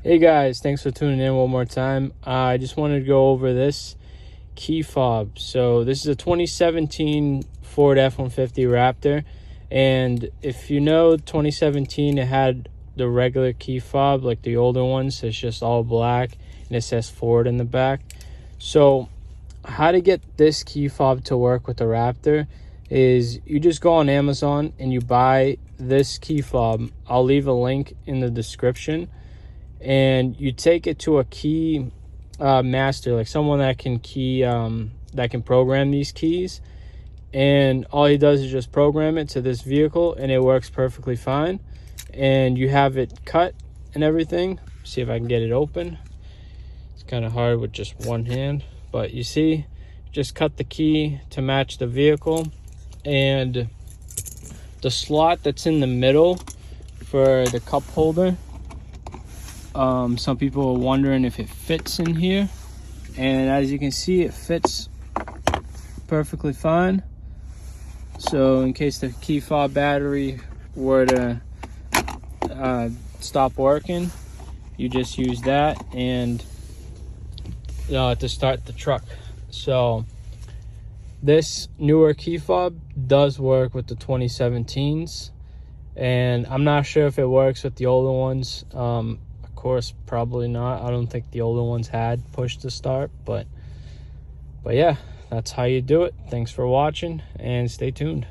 Hey guys, thanks for tuning in one more time. I just wanted to go over this key fob. So this is a 2017 Ford F-150 Raptor, and if you know 2017, it had the regular key fob like the older ones. It's just all black and it says Ford in the back. So how to get this key fob to work with the Raptor is you just go on Amazon and you buy this key fob. I'll leave a link in the description, and you take it to a key master, like someone that can that can program these keys, and all he does is just program it to this vehicle and it works perfectly fine. And you have it cut and everything. See if I can get it open. It's kind of hard with just one hand, but you see, just cut the key to match the vehicle, and the slot that's in the middle for the cup holder, some people are wondering if it fits in here, and as you can see, it fits perfectly fine. So in case the key fob battery were to stop working, you just use that and to start the truck. So this newer key fob does work with the 2017s, and I'm not sure if it works with the older ones. Of course, probably not. I don't think the older ones had push to start, but yeah, that's how you do it. Thanks for watching and stay tuned.